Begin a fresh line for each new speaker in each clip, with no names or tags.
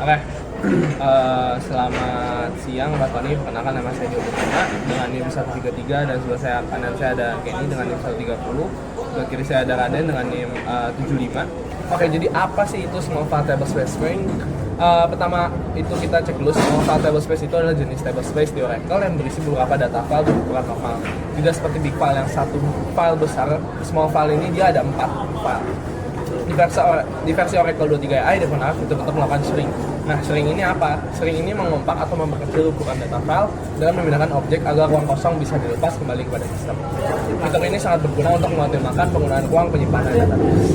Oke, selamat siang Mbak Tony. Perkenalkan nama saya Diogo Purna dengan NIM 133 dan sebelah saya kanan saya ada Kenny dengan NIM 130. Sebelah kiri saya ada Raden dengan NIM 75. Oke, jadi apa sih itu small file table space string? Pertama itu kita cek dulu small file table space itu adalah jenis table space di Oracle yang berisi beberapa data file berukuran normal. Tidak seperti big file yang satu file besar, small file ini dia ada 4 file. Di versi Oracle 23i Devonar itu untuk melakukan string. Nah, string ini apa? String ini mengompak atau memperkecil ukuran data file dan memindahkan objek agar ruang kosong bisa dilepas kembali kepada sistem. Fitur ini sangat berguna untuk mengoptimalkan penggunaan ruang penyimpanan database.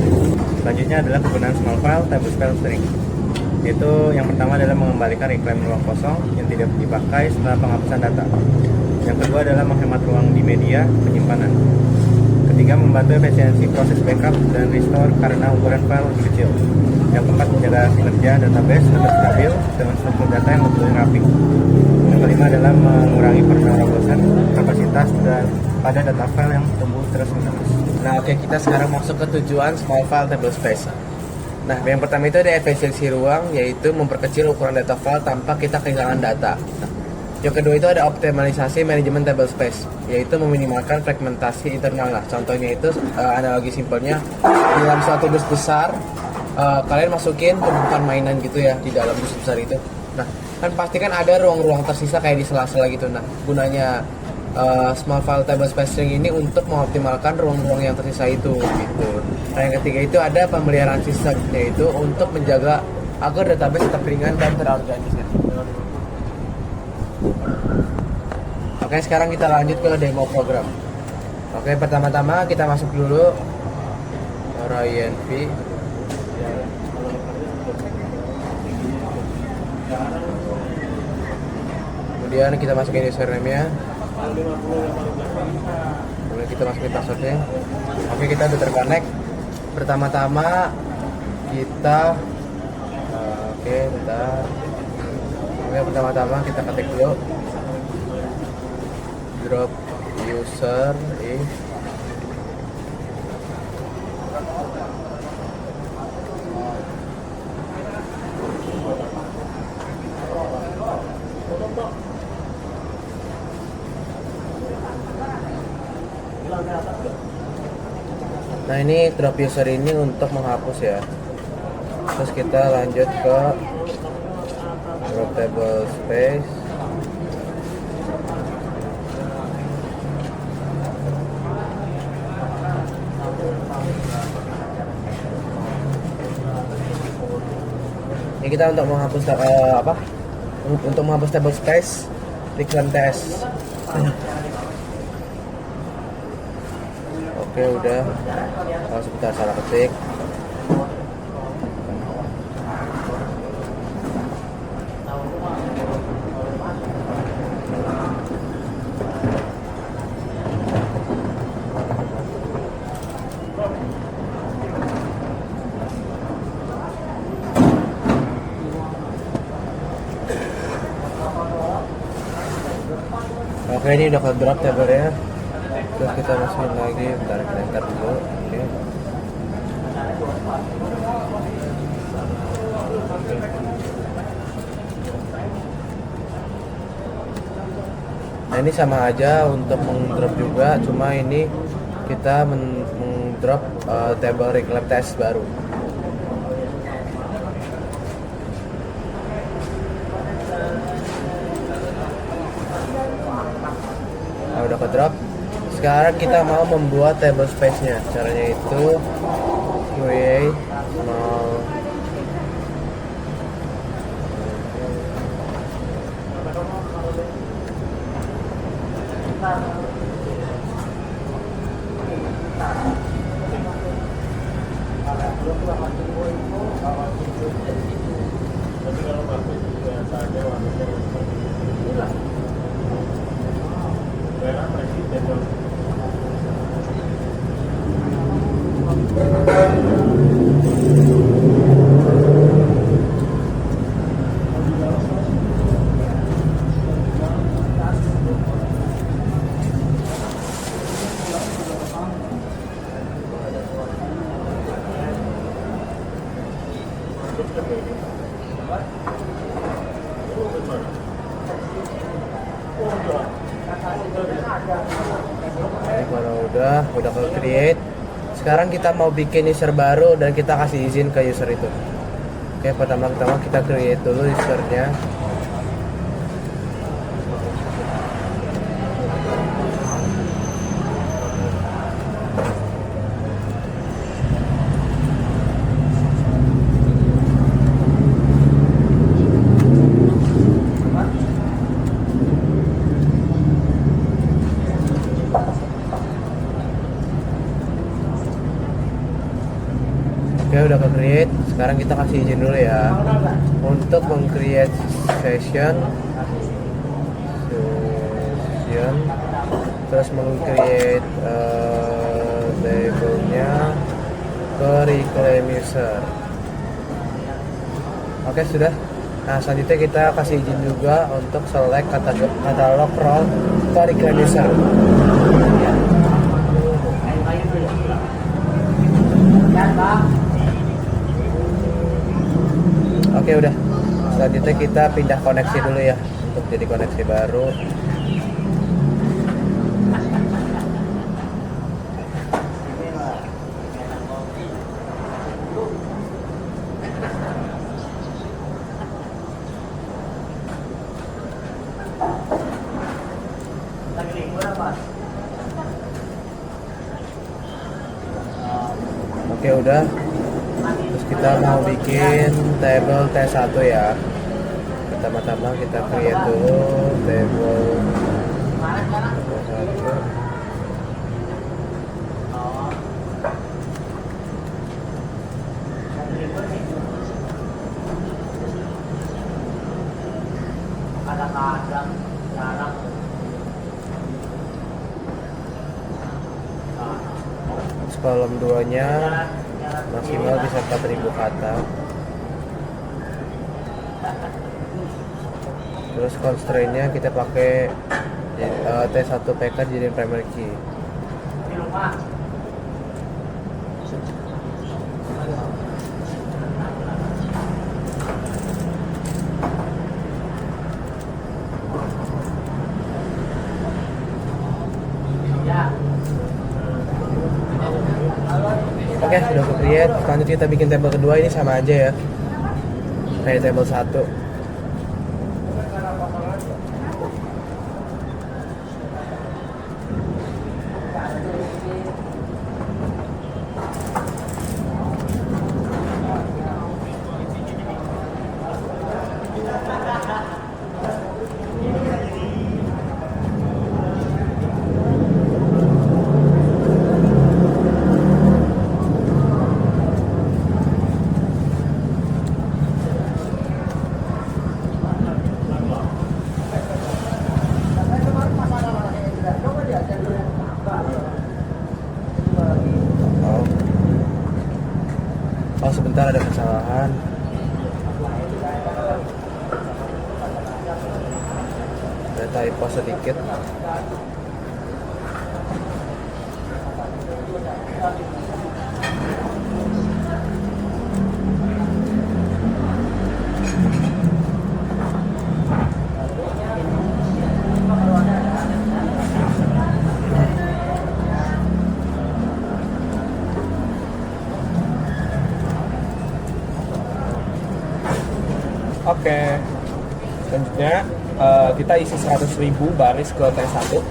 Selanjutnya adalah penggunaan small file table space string. Yaitu yang pertama adalah mengembalikan reclaim ruang kosong yang tidak dipakai setelah penghapusan data. Yang kedua adalah menghemat ruang di media penyimpanan. Ketiga, membantu efisiensi proses backup dan restore karena ukuran file lebih kecil. Yang keempat, menjaga kinerja database tetap stabil dengan struktur data yang lebih rapi. Yang kelima adalah mengurangi penerobosan kapasitas dan pada data file yang tumbuh terus-menerus.
Nah, oke, kita sekarang masuk ke tujuan small file table space. Nah, yang pertama itu ada efisiensi ruang, yaitu memperkecil ukuran data file tanpa kita kehilangan data. Nah, yang kedua itu ada optimalisasi manajemen table space, yaitu meminimalkan fragmentasi internal. Nah, contohnya itu analogi simpelnya dalam suatu bus besar, kalian masukin tumpukan mainan gitu ya di dalam bus besar itu. Nah, kan pasti kan ada ruang-ruang tersisa kayak di sela-sela gitu. Nah, gunanya small file table space string ini untuk mengoptimalkan ruang-ruang yang tersisa itu gitu. Nah, yang ketiga itu ada pemeliharaan sistem, yaitu untuk menjaga agar database tetap ringan dan terorganisir. Oke, sekarang kita lanjut ke demo program. Oke, pertama-tama kita masuk dulu RINV. Kemudian kita masukin username-nya. Kemudian kita masukin password-nya. Oke, kita udah terconnect. Pertama-tama kita bentar. Oke, pertama-tama kita ketik dulu drop user if Nah, ini drop user ini untuk menghapus ya. Terus kita lanjut ke drop table space. Ini kita untuk menghapus Untuk menghapus table space, klik run test. Oke, udah. Sebentar, salah ketik. Oke, ini udah ke drop tabelnya. Terus kita masukin lagi, bentar kita enter dulu. Oke. Nah, ini sama aja untuk meng-drop juga, cuma ini kita meng-drop table reclaim test baru. Nah, udah ke drop. Sekarang kita mau membuat table space-nya. Caranya itu create small Ini kalau udah ke create. Sekarang kita mau bikin user baru dan kita kasih izin ke user itu. Oke, pertama-tama kita create dulu usernya. Oke, udah ke create. Sekarang kita kasih izin dulu ya untuk meng-create session, terus meng-create table-nya ke reclaim user. Oke, sudah. Nah, selanjutnya kita kasih izin juga untuk select katalog role ke reclaim user. Oke, udah. Selanjutnya kita pindah koneksi dulu ya untuk jadi koneksi baru. Oke, udah. Terus kita mau bikin table T1 ya. Pertama-tama kita create dulu table T1. Terus kolom 2-nya maksimal bisa 4000 kata. Terus constraint-nya kita pakai T1 PK jadi primary key. Oke, udah ke create. Selanjutnya kita bikin table kedua, ini sama aja ya kayak table 1. Oh, sebentar, ada kesalahan. Ada typo sedikit.
Oke, selanjutnya kita isi 100.000 baris ke T1.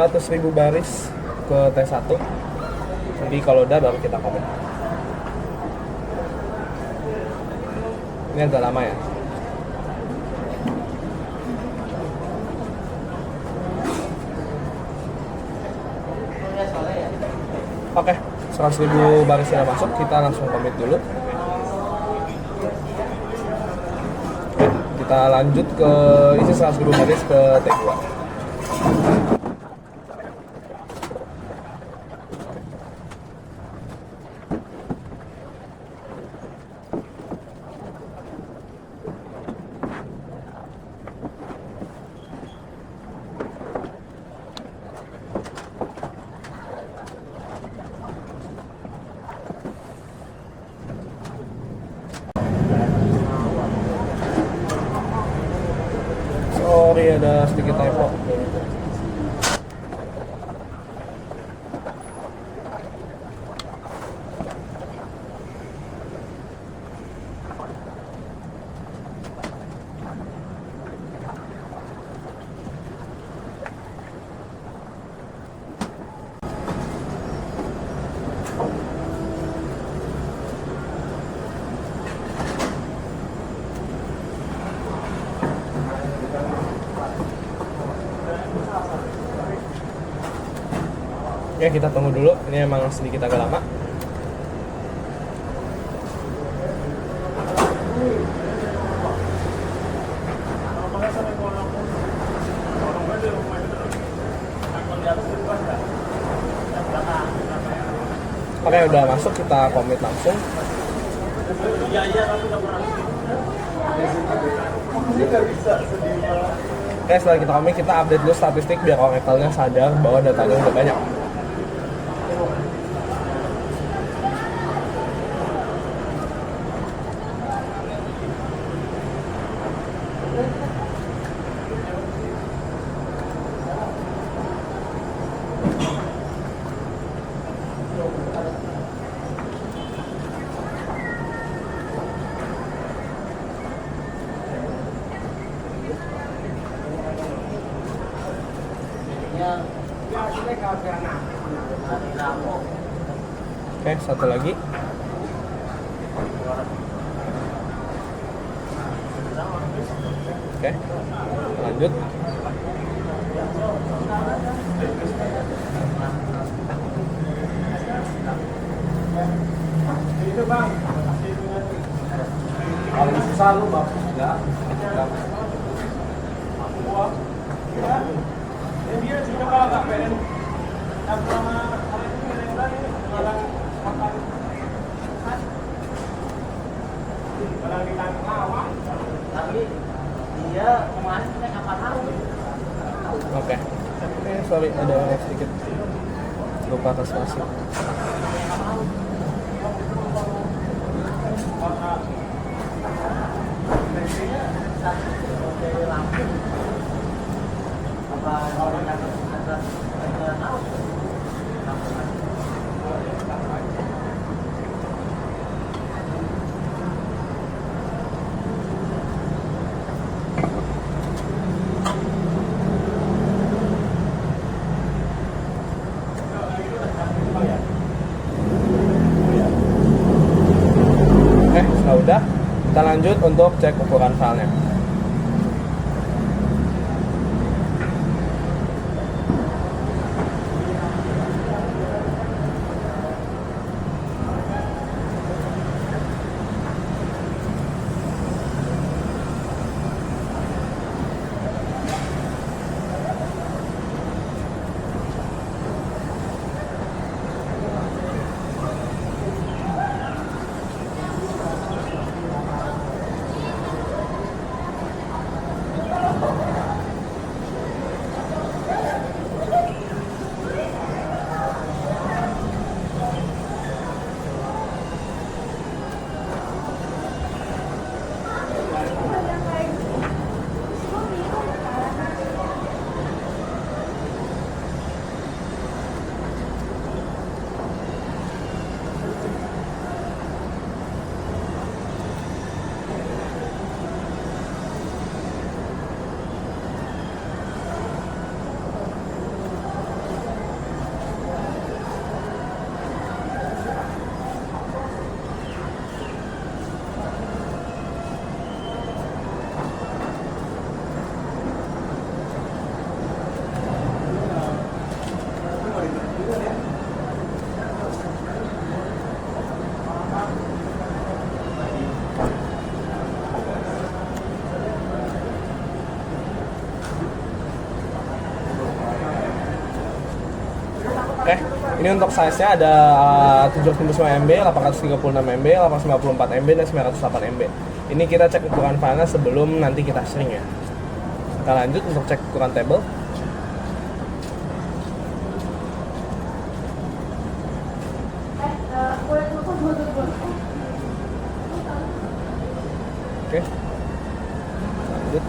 100.000 baris ke T1. Nanti kalau udah baru kita komen. Ini agak lama ya. Oke, 100.000 baris sudah masuk, kita langsung komit dulu. Kita lanjut ke isi 100.000 baris ke T2. Sorry ada sedikit typo. Ya kita tunggu dulu, ini emang sedikit agak lama. Oke udah masuk, kita komit langsung. Oke setelah kita komit, kita update dulu statistik biar Oraclenya sadar bahwa datanya udah banyak. Oke, satu lagi. Oke, lanjut. Itu bang. Kalau susah lu bang, ya. Dia juga kalau nggak pengen yang selama hari ini barang makan barang di kawah tapi dia kemarin kita kapan tahu. Oke, sorry ada sedikit lupa translasi. Udah, kita lanjut untuk cek ukuran filenya. Ini untuk size-nya ada 759 MB, 836 MB, 894 MB, dan 908 MB. Ini kita cek ukuran filenya sebelum nanti kita shrink ya. Kita lanjut untuk cek ukuran table. Oke. Lanjut.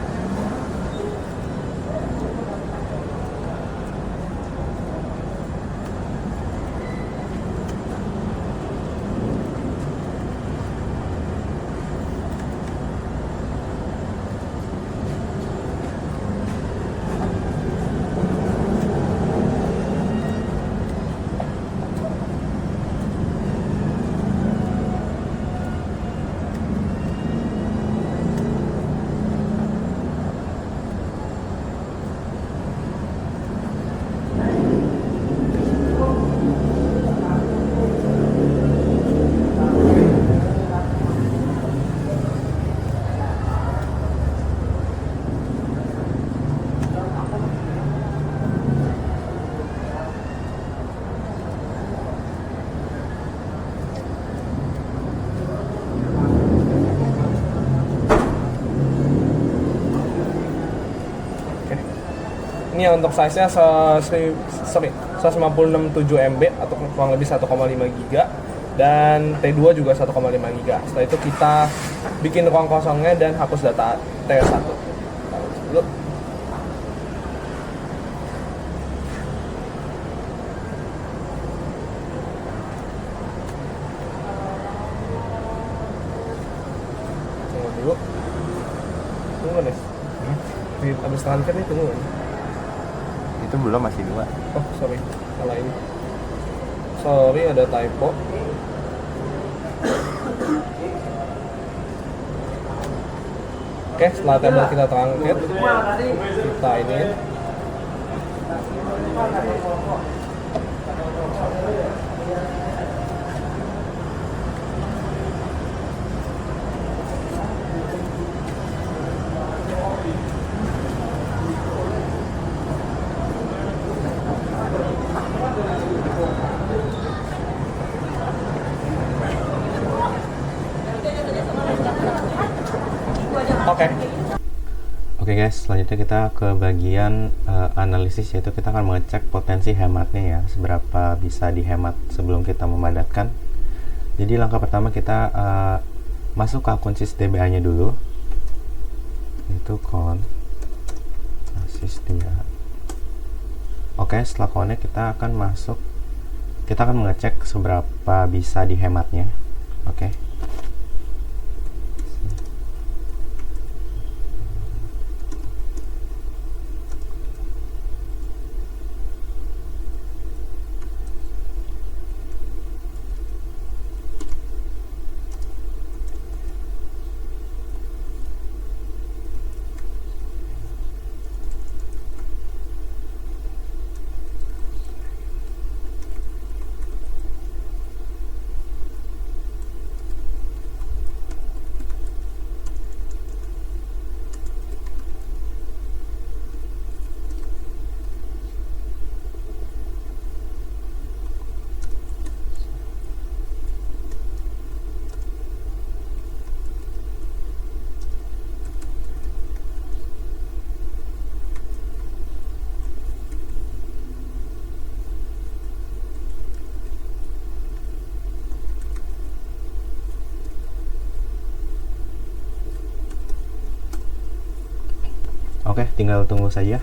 Ini yang untuk size-nya 156,7 MB atau kurang lebih 1,5 GB, dan T2 juga 1,5 GB. Setelah itu kita bikin ruang kosongnya dan hapus data T1 dulu. Tunggu dulu. Tunggu nih. Habis transfer nih, tunggu.
Itu belum, masih 2.
Oh, sorry. Salah ini. Sorry, ada typo. Oke, setelah table kita terangkat, kita ini.
Oke guys, selanjutnya kita ke bagian analisis, yaitu kita akan mengecek potensi hematnya ya, seberapa bisa dihemat sebelum kita memadatkan. Jadi langkah pertama kita masuk ke akun sysdba nya dulu, yaitu sysdba. Oke, setelah connect kita akan mengecek seberapa bisa dihematnya. Oke. Oke, tinggal tunggu saja.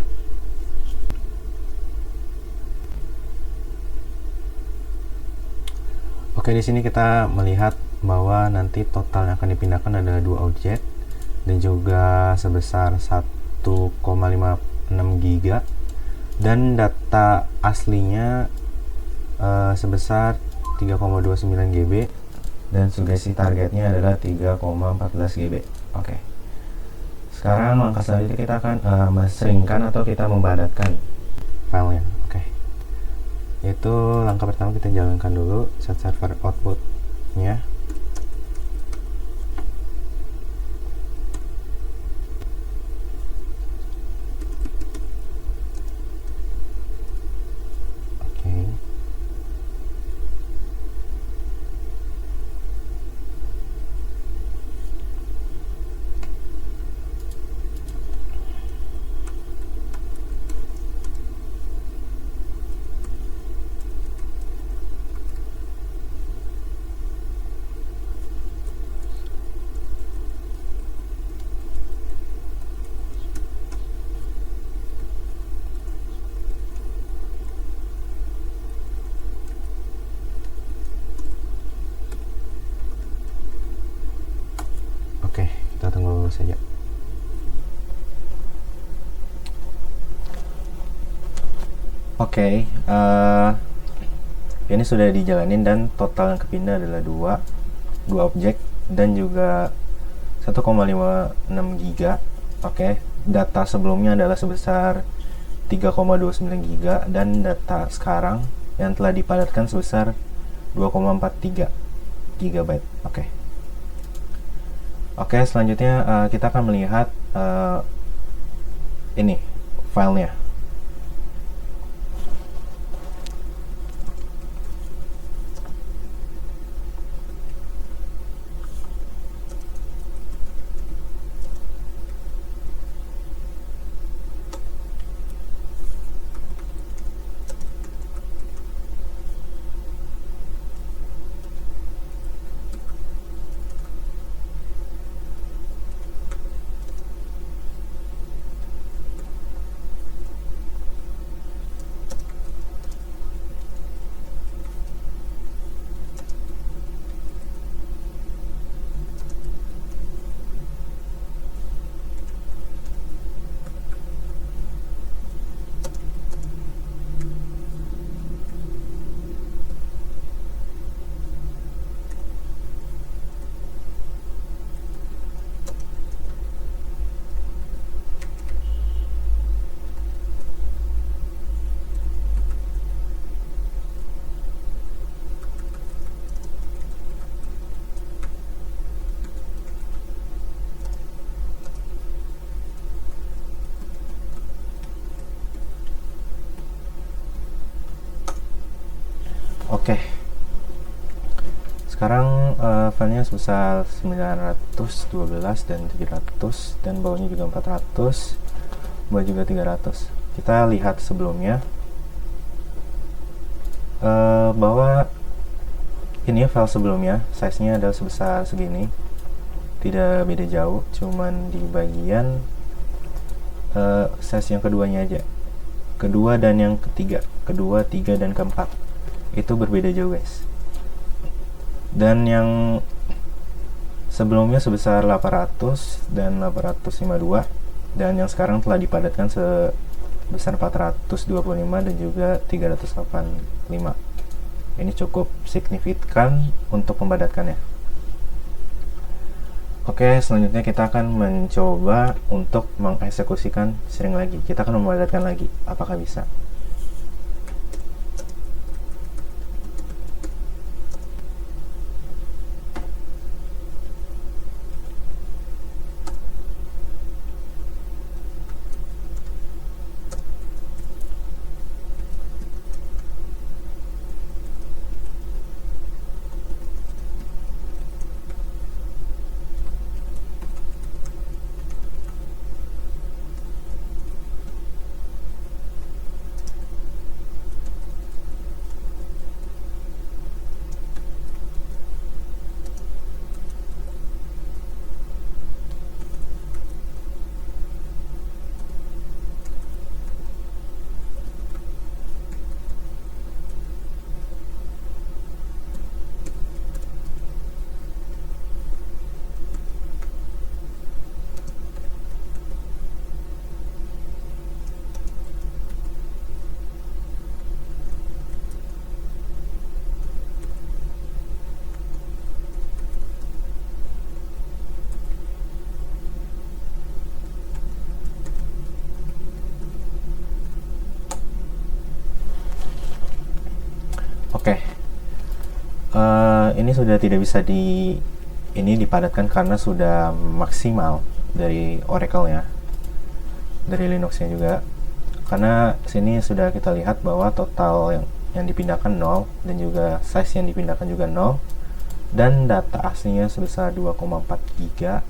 Oke, di sini kita melihat bahwa nanti total yang akan dipindahkan adalah 2 objek dan juga sebesar 1,56 GB, dan data aslinya sebesar 3,29 GB, dan sugesti targetnya adalah 3,14 GB. Oke. Sekarang langkah selanjutnya kita akan men-shrinkkan atau kita membadatkan filenya. Oke. Yaitu langkah pertama kita jalankan dulu set server output-nya. Oke. saja. Oke, ini sudah dijalanin dan total yang kepindah adalah dua objek dan juga 1,56 giga. Oke, data sebelumnya adalah sebesar 3,29 giga dan data sekarang yang telah dipadatkan sebesar 2,43 gigabyte. Oke, selanjutnya kita akan melihat ini filenya. Oke, sekarang filenya sebesar 912 dan 700 dan bawahnya juga 400, bawah juga 300. Kita lihat sebelumnya bahwa ini file sebelumnya size-nya adalah sebesar segini, tidak beda jauh, cuman di bagian size yang keduanya aja, kedua dan yang ketiga, kedua, tiga, dan keempat itu berbeda jauh guys. Dan yang sebelumnya sebesar 800 dan 852 dan yang sekarang telah dipadatkan sebesar 425 dan juga 385. Ini cukup signifikan untuk membadatkannya. Oke, selanjutnya kita akan mencoba untuk mengeksekusikan string lagi. Kita akan membadatkan lagi, apakah bisa? Oke, ini sudah tidak bisa dipadatkan karena sudah maksimal dari Oracle-nya, dari Linux-nya juga. Karena sini sudah kita lihat bahwa total yang dipindahkan 0 dan juga size yang dipindahkan juga 0 dan data aslinya sebesar 2,4 giga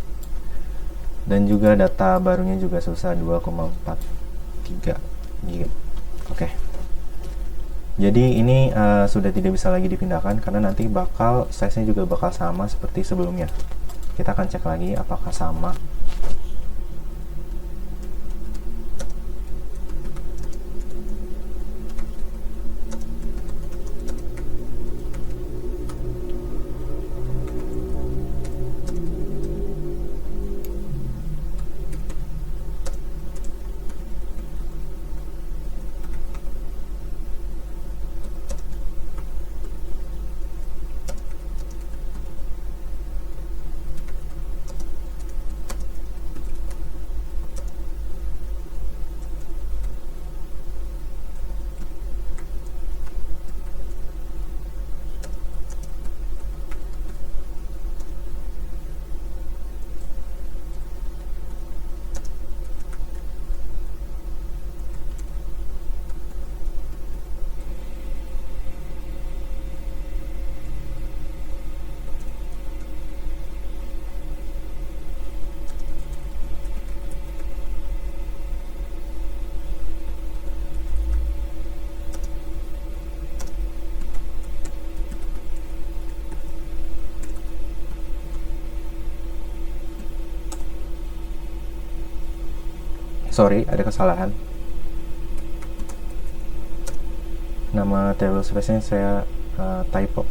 dan juga data barunya juga sebesar 2,43 giga. Oke. Jadi ini sudah tidak bisa lagi dipindahkan karena nanti size-nya juga bakal sama seperti sebelumnya. Kita akan cek lagi apakah sama. sorry, ada kesalahan. Nama table space-nya saya typo.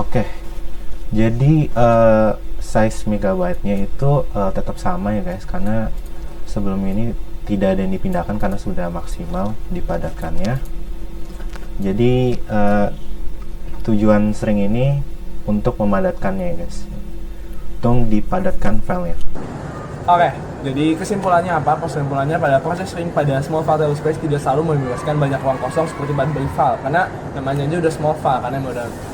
Oke, jadi size megabyte-nya itu tetap sama ya guys, karena sebelum ini tidak ada yang dipindahkan karena sudah maksimal dipadatkannya. Jadi tujuan string ini untuk memadatkannya ya guys, untuk dipadatkan filenya.
Oke, jadi kesimpulannya apa? Kesimpulannya pada proses string pada small file table space tidak selalu membebaskan banyak ruang kosong seperti pada big file, karena namanya aja udah small file, karena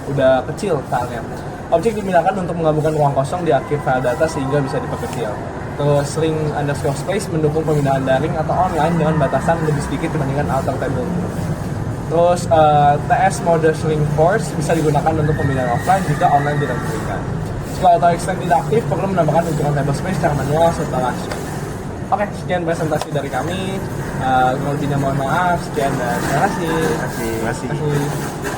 udah kecil filenya. Objek dipindahkan untuk menggabungkan ruang kosong di akhir file data sehingga bisa diperkecil. Terus string underscore space mendukung pemindahan daring atau online dengan batasan lebih sedikit dibandingkan alter table. Terus TS mode string force bisa digunakan untuk pemindahan offline jika online tidak diberikan. Jika auto extend tidak aktif, perlu menambahkan ukuran table space secara manual setelah shift. Oke, sekian presentasi dari kami. Kalau lebihnya mohon maaf. Sekian dan terima kasih.
Terima kasih.
Terima kasih.